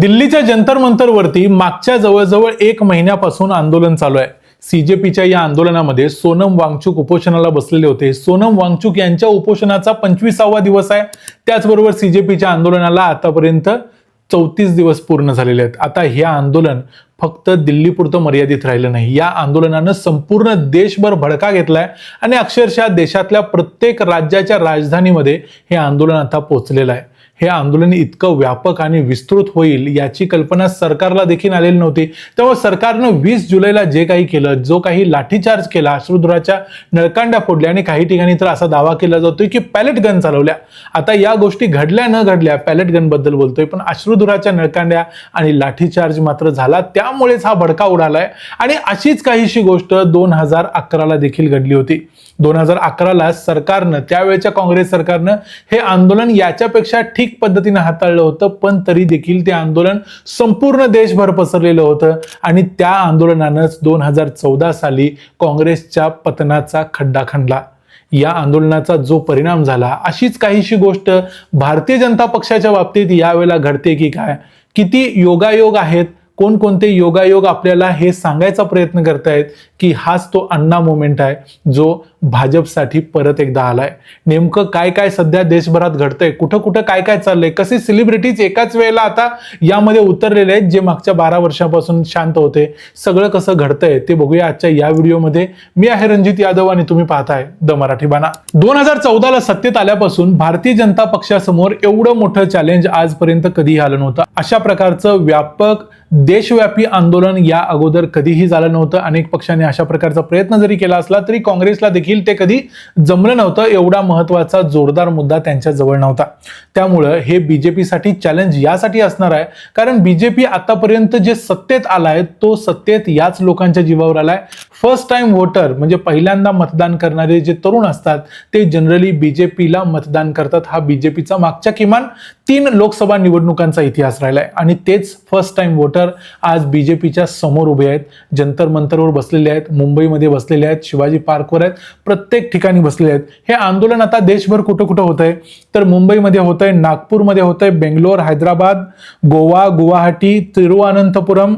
दिल्लीच्या जंतर मंतरवरती मागच्या जवळजवळ 1 महिन्यापासून आंदोलन चालू आहे। सीजेपीच्या या आंदोलनामध्ये सोनम वांगचुक उपोषणाला बसलेले होते। सोनम वांगचुक यांच्या उपोषणाचा 25वा दिवस आहे। त्याचबरोबर सीजेपीच्या आंदोलनाला आतापर्यंत 34 दिवस पूर्ण झालेले आहेत। आता हे आंदोलन फक्त दिल्लीपुरतं मर्यादित राहिलं नाही। या आंदोलनानं संपूर्ण देशभर भडका घेतलाय आणि अक्षरशः देशातल्या प्रत्येक राज्याच्या राजधानीमध्ये हे आंदोलन आता पोहोचलेलं आहे। हे आंदोलन इतकं व्यापक आणि विस्तृत होईल याची कल्पना सरकारला देखील आलेली नव्हती। त्यामुळे सरकारनं 20 जुलैला जे काही केलं, जो काही लाठीचार्ज केला, अश्रुधुराच्या नळकांड्या फोडल्या आणि काही ठिकाणी तर असा दावा केला जातोय की पॅलेट गन चालवल्या। आता या गोष्टी घडल्या न घडल्या, पॅलेट गन बद्दल बोलतोय, पण अश्रुधुराच्या नळकांड्या आणि लाठीचार्ज मात्र झाला, त्यामुळेच हा भडका उडालाय। आणि अशीच काहीशी गोष्ट 2011ला देखील घडली होती। 2011ला सरकारनं, त्यावेळेच्या काँग्रेस सरकारनं हे आंदोलन याच्यापेक्षा ठीक पद्धतीने हाताळलं होतं, पण तरी देखील ते आंदोलन संपूर्ण देशभर पसरलेलं होतं आणि त्या आंदोलनानंच 2014 साली काँग्रेसच्या पतनाचा खड्डा खणला। या आंदोलनाचा जो परिणाम झाला, अशीच काहीशी गोष्ट भारतीय जनता पक्षाच्या बाबतीत यावेळेला घडते की काय? किती योगायोग आहेत, कोणकोणते योगायोग आपल्याला हे सांगायचा प्रयत्न करतायत की हाच तो अण्णा मोमेंट आहे जो भाजपसाठी परत एकदा आलाय। नेमकं काय काय सध्या देशभरात घडतंय, कुठं कुठं काय काय चाललंय, कसे सेलिब्रिटीज एकाच वेळेला आता यामध्ये उतरलेले आहेत जे मागच्या 12 वर्षापासून शांत होते, सगळं कसं घडतंय ते बघूया आजच्या या व्हिडिओमध्ये। मी आहे रणजित यादव आणि तुम्ही पाहताय द मराठी बाणा। 2014ला सत्तेत आल्यापासून भारतीय जनता पक्षासमोर एवढं मोठं चॅलेंज आजपर्यंत कधीही आलं नव्हतं। अशा प्रकारचं व्यापक देशव्यापी आंदोलन या अगोदर कधीही झालं नव्हतं। अनेक पक्षांनी अशा प्रकारचा प्रयत्न जरी केला असला तरी काँग्रेसला देखील ते कधी जमलं नव्हतं। एवढा महत्त्वाचा जोरदार मुद्दा त्यांच्या जवळ नव्हता। त्यामुळे हे बीजेपीसाठी चॅलेंज यासाठी असणार आहे कारण बीजेपी आतापर्यंत जे सत्तेत आलाय तो सत्तेत याच लोकांच्या जीवावर आलाय। फर्स्ट टाइम वोटर म्हणजे पहिल्यांदा मतदान करणारे जे तरुण असतात ते जनरली बीजेपीला मतदान करतात। हा बीजेपीचा मागच्या किमान 3 लोकसभा निवडणुकांचा इतिहास राहिलाय आणि तेच फर्स्ट टाइम वोटर आज बीजेपीच्या समोर उभे आहेत, जंतर मंतरवर बसलेले आहेत, मुंबईमध्ये बसलेले आहेत, शिवाजी पार्कवर आहेत, प्रत्येक ठिकाणी बसलेले आहेत। हे आंदोलन आता देशभर कुठं कुठं होतंय तर मुंबईमध्ये होतंय, नागपूरमध्ये होतंय, बेंगलोर, हैदराबाद, गोवा, गुवाहाटी, तिरुवनंतपुरम,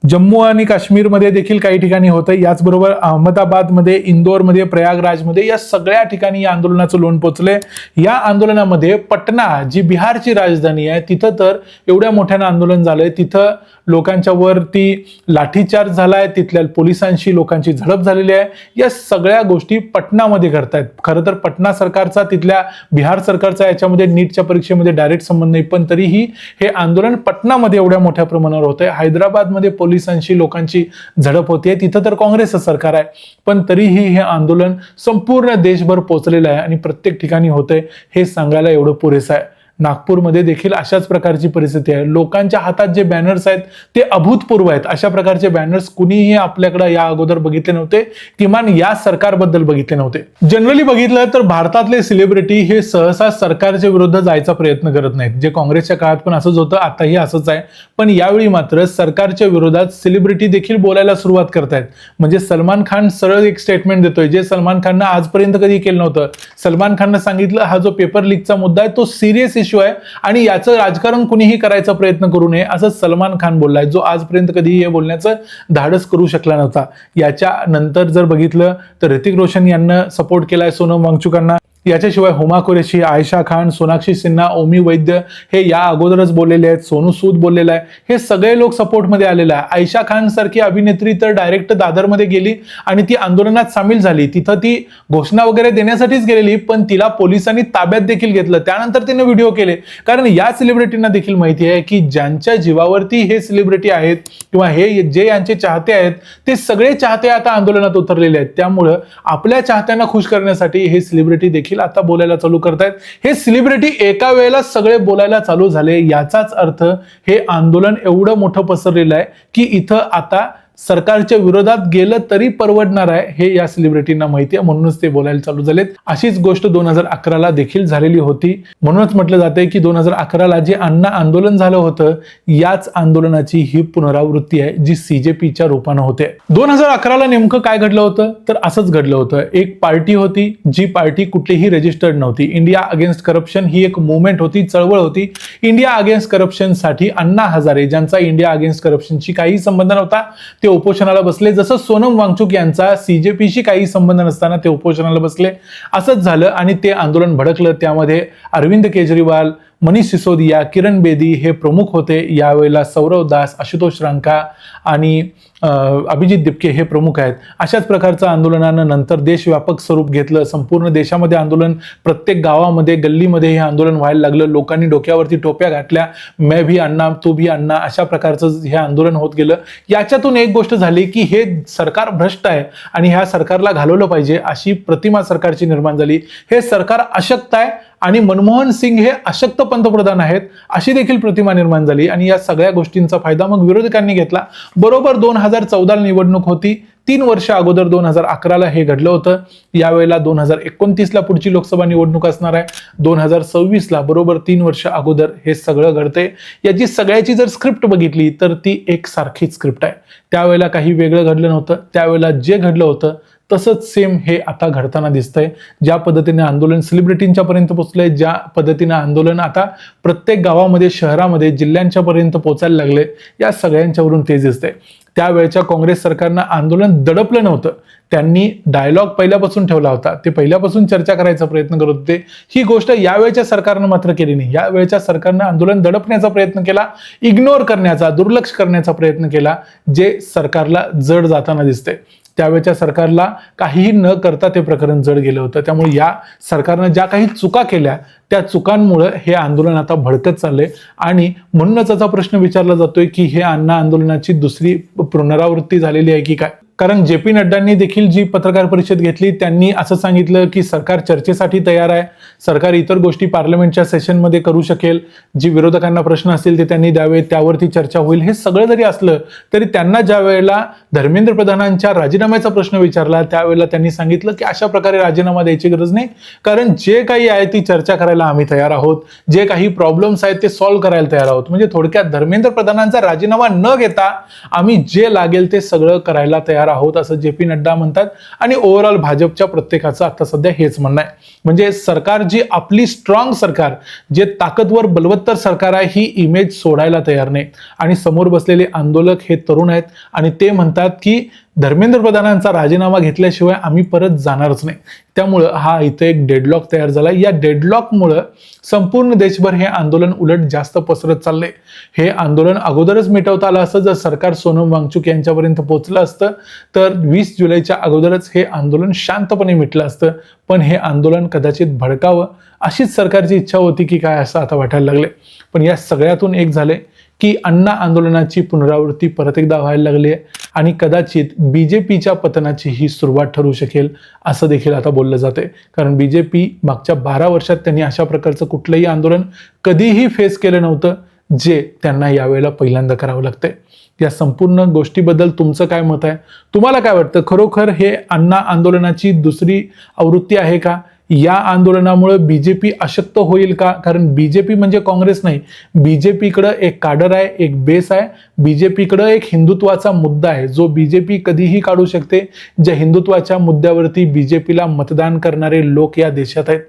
जम्मू आणि काश्मीरमध्ये देखील काही ठिकाणी होतंय, याचबरोबर अहमदाबादमध्ये, इंदोरमध्ये, प्रयागराजमध्ये या सगळ्या ठिकाणी या आंदोलनाचं लोण पोचलंय। या आंदोलनामध्ये पटना जी बिहारची राजधानी आहे तिथं तर एवढ्या मोठ्यानं आंदोलन झालंय, तिथं लोकांच्या वरती लाठीचार्ज झालाय, तिथल्या पोलिसांशी लोकांची झडप झालेली आहे। या सगळ्या गोष्टी पटनामध्ये घडतायत। खरं तर पटना सरकारचा तिथल्या बिहार सरकारचा याच्यामध्ये नीटच्या परीक्षेमध्ये डायरेक्ट संबंध नाही, पण तरीही हे आंदोलन पटनामध्ये एवढ्या मोठ्या प्रमाणावर होतंय। हैदराबादमध्ये पोलिसांशी लोकांची झडप होते, तिथं तर काँग्रेसचं सरकार आहे, पण तरीही हे आंदोलन संपूर्ण देशभर पोहोचलेलं आहे आणि प्रत्येक ठिकाणी होतंय हे सांगायला एवढं पुरेसं आहे। नागपूरमध्ये देखील अशाच प्रकारची परिस्थिती आहे। लोकांच्या हातात जे बॅनर्स आहेत ते अभूतपूर्व आहेत। अशा प्रकारचे बॅनर्स कुणीही आपल्याकडे या अगोदर बघितले नव्हते, किमान या सरकारबद्दल बघितले नव्हते। जनरली बघितलं तर भारतातले सेलिब्रिटी हे सहसा सरकारच्या विरुद्ध जायचा प्रयत्न करत नाहीत। जे काँग्रेसच्या काळात पण असंच होतं, आताही असंच आहे, पण यावेळी मात्र सरकारच्या विरोधात सेलिब्रिटी देखील बोलायला सुरुवात करतायत। म्हणजे सलमान खान सरळ एक स्टेटमेंट देतोय जे सलमान खाननं आजपर्यंत कधी केलं नव्हतं। सलमान खाननं सांगितलं हा जो पेपर लीकचा मुद्दा आहे तो सिरियस इश्यू आहे आणि याचं राजकारण कुणीही करायचा प्रयत्न करू नये असं सलमान खान बोललाय, जो आजपर्यंत कधीही हे बोलण्याचं धाडस करू शकला नव्हता। याच्या नंतर जर बघितलं तर ऋतिक रोशन यांना सपोर्ट केलाय सोनम वांगचुकांना। याच्याशिवाय हुमा कुरेशी, आयशा खान, सोनाक्षी सिन्हा, ओमी वैद्य हे या अगोदरच बोललेले आहेत, सोनू सूद बोललेला आहे, हे सगळे लोक सपोर्टमध्ये आलेले आहे। आयशा खान सारखी अभिनेत्री तर डायरेक्ट दादरमध्ये गेली आणि ती आंदोलनात सामील झाली। तिथं ती घोषणा वगैरे देण्यासाठीच गेलेली, पण तिला पोलिसांनी ताब्यात देखील घेतलं। त्यानंतर तिने व्हिडिओ केले, कारण या सेलिब्रिटींना देखील माहिती आहे की ज्यांच्या जीवावरती हे सेलिब्रिटी आहेत किंवा हे जे यांचे चाहते आहेत ते सगळे चाहते आता आंदोलनात उतरलेले आहेत। त्यामुळं आपल्या चाहत्यांना खुश करण्यासाठी हे सेलिब्रिटी देखील आता बोलायला चालू करतायत। हे सेलिब्रिटी एका वेळेला सगळे बोलायला चालू झाले, याचाच अर्थ हे आंदोलन एवढं मोठं पसरलेलं आहे की इथं आता सरकारच्या विरोधात गेलं तरी परवडणार आहे हे या सेलिब्रिटींना माहिती आहे, म्हणूनच ते बोलायला चालू झालेत. अशीच गोष्ट 2011ला देखील झालेली होती. म्हणूनच म्हटलं जातंय की 2011ला जे अण्णा आंदोलन झालं होतं याच आंदोलनाची ही पुनरावृत्ती आहे जी सीजेपीच्या रूपानं होते. 2011ला नेमकं काय घडलं होतं तर असंच घडलं होतं. एक पार्टी होती जी पार्टी कुठलीही रजिस्टर्ड नव्हती. इंडिया अगेन्स्ट करप्शन ही एक मुवमेंट होती, चळवळ होती. इंडिया अगेन्स्ट करप्शन साठी अण्णा हजारे ज्यांचा इंडिया अगेन्स्ट करप्शनशी काही संबंध नव्हता ते उपोषणाला बसले. जसं सोनम वांगचुक यांचा सीजेपीशी काही संबंध नसताना ते उपोषणाला बसले. असंच झालं आणि ते आंदोलन भडकलं. त्यामध्ये अरविंद केजरीवाल, मनीष सिसोदिया, किरण बेदी हे प्रमुख होते. यावेळेला सौरव दास, आशुतोष रांका आणि अभिजित दिपके हे प्रमुख आहेत. अशाच प्रकारचं आंदोलनानं नंतर देशव्यापक स्वरूप घेतलं. संपूर्ण देशामध्ये आंदोलन, प्रत्येक गावामध्ये गल्लीमध्ये हे आंदोलन व्हायला लागलं. लोकांनी डोक्यावरती टोप्या घातल्या, मैं भी अण्णा तू भी अण्णा, अशा प्रकारचं हे आंदोलन होत गेलं. याच्यातून एक गोष्ट झाली की हे सरकार भ्रष्ट आहे आणि ह्या सरकारला घालवलं पाहिजे अशी प्रतिमा सरकारची निर्माण झाली. हे सरकार अशक्त आहे आणि मनमोहन सिंग हे अशक्त पंतप्रधान आहेत अशी देखील प्रतिमा निर्माण झाली. आणि या सगळ्या गोष्टींचा फायदा मग विरोधकांनी घेतला. बरोबर 2014 निवडणूक होती. 3 वर्ष अगोदर 2011ला हे घडलं होतं. यावेळेला 2029ला पुढची लोकसभा निवडणूक असणार आहे. 2026ला बरोबर 3 वर्ष अगोदर हे सगळं घडते. याची सगळ्याची जर स्क्रिप्ट बघितली तर ती एक सारखीच स्क्रिप्ट आहे. त्यावेळेला काही वेगळं घडलं नव्हतं. त्यावेळेला जे घडलं होतं तसंच सेम हे आता घडताना दिसतंय. ज्या पद्धतीने आंदोलन सेलिब्रिटींच्या पर्यंत पोहोचलंय, ज्या पद्धतीने आंदोलन आता प्रत्येक गावामध्ये, शहरामध्ये, जिल्ह्यांच्या पर्यंत पोहोचायला लागले, या सगळ्यांच्यावरून तेच दिसतंय. त्यावेळेच्या काँग्रेस सरकारनं आंदोलन दडपलं नव्हतं. त्यांनी डायलॉग पहिल्यापासून ठेवला होता. ते पहिल्यापासून चर्चा करायचा प्रयत्न करत होते. ही गोष्ट यावेळच्या सरकारनं मात्र केली नाही. यावेळच्या सरकारनं आंदोलन दडपण्याचा प्रयत्न केला, इग्नोर करण्याचा, दुर्लक्ष करण्याचा प्रयत्न केला, जे सरकारला जड जाताना दिसते. त्यावेळच्या सरकारला काहीही न करता ते प्रकरण जड गेलं होतं. त्यामुळे या सरकारनं ज्या काही चुका केल्या त्या चुकांमुळे हे आंदोलन आता भडकत चाललंय. आणि म्हणूनच असा प्रश्न विचारला जातोय की हे अण्णा आंदोलनाची दुसरी पुनरावृत्ती झालेली आहे की काय. कारण जे.पी. नड्डांनी देखील जी पत्रकार परिषद घेतली त्यांनी असं सांगितलं की सरकार चर्चेसाठी तयार आहे. सरकार इतर गोष्टी पार्लमेंटच्या सेशनमध्ये करू शकेल. जी विरोधकांना प्रश्न असतील ते त्यांनी द्यावे, त्यावरती चर्चा होईल. हे सगळं जरी असलं तरी त्यांना ज्या वेळेला धर्मेंद्र प्रधानांच्या राजीनाम्याचा प्रश्न विचारला त्यावेळेला त्यांनी सांगितलं की अशा प्रकारे राजीनामा द्यायची गरज नाही, कारण जे काही आहे ती चर्चा करायला आम्ही तयार आहोत. जे काही प्रॉब्लेम्स आहेत ते सॉल्व्ह करायला तयार आहोत. म्हणजे थोडक्यात धर्मेंद्र प्रधानांचा राजीनामा न घेता आम्ही जे लागेल ते सगळं करायला तयार आहोत असं जे.पी. नड्डा म्हणतात. आणि ओव्हरऑल भाजपच्या प्रत्येकाचं आता सध्या हेच म्हणणं आहे. म्हणजे सरकार जी आपली स्ट्रॉंग सरकार, जे ताकदवर बलवत्तर सरकार आहे, ही इमेज सोडायला तयार नाही. आणि समोर बसलेले आंदोलक हे तरुण आहेत आणि ते म्हणतात की धर्मेंद्र प्रधानांचा राजीनामा घेतल्याशिवाय आम्ही परत जाणारच नाही. त्यामुळं हा इथे एक डेडलॉक तयार झाला. या डेडलॉकमुळं संपूर्ण देशभर हे आंदोलन उलट जास्त पसरत चाललंय. हे आंदोलन अगोदरच मिटवता आलं असतं जर सरकार सोनम वांगचुक यांच्यापर्यंत पोहोचलं असतं तर 20 जुलैच्या अगोदरच हे आंदोलन शांतपणे मिटलं असतं. पण हे आंदोलन कदाचित भडकावं अशीच सरकारची इच्छा होती की काय असं आता वाटायला लागले. पण या सगळ्यातून एक झालंय की अण्णा आंदोलनाची पुनरावृत्ती परत एकदा व्हायला लागली आहे आणि कदाचित बीजेपीच्या पतनाची ही सुरुवात ठरू शकेल असं देखील आता बोललं जाते. कारण बीजेपी मागच्या 12 वर्षात त्यांनी अशा प्रकारचं कुठलंही आंदोलन कधीही फेस केलं नव्हतं जे त्यांना यावेळेला पहिल्यांदा करावं लागतंय. या संपूर्ण गोष्टीबद्दल तुमचं काय मत आहे? तुम्हाला काय वाटतं? खरोखर हे अण्णा आंदोलनाची दुसरी आवृत्ती आहे का? या आंदोलनामुळे बीजेपी अशक्त होईल का? कारण बीजेपी म्हणजे काँग्रेस नाही. बीजेपीकडे एक काडर आहे, एक बेस आहे. बीजेपीकडे एक हिंदुत्वाचा मुद्दा आहे जो बीजेपी कधीही काढू शकते. ज्या हिंदुत्वाच्या मुद्द्यावरती बीजेपीला मतदान करणारे लोक या देशात आहेत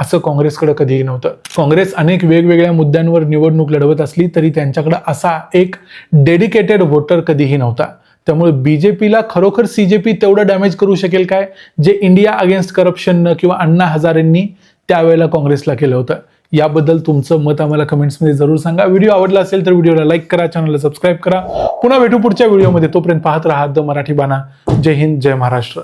असं काँग्रेसकडे कधीही नव्हतं. काँग्रेस अनेक वेगवेगळ्या मुद्द्यांवर निवडणूक लढवत असली तरी त्यांच्याकडे असा एक डेडिकेटेड वोटर कधीही नव्हता. त्यामुळे बीजेपीला खरोखर सीजेपी तेवढं डॅमेज करू शकेल काय जे इंडिया अगेन्स्ट करप्शननं किंवा अण्णा हजारेंनी त्यावेळेला काँग्रेसला केलं होतं? याबद्दल तुमचं मत आम्हाला कमेंट्समध्ये जरूर सांगा. व्हिडिओ आवडला असेल तर व्हिडिओला लाईक करा, चॅनलला सबस्क्राईब करा. पुन्हा भेटू पुढच्या व्हिडिओमध्ये. तोपर्यंत पाहत राहा द मराठी बाणा. जय हिंद, जय महाराष्ट्र.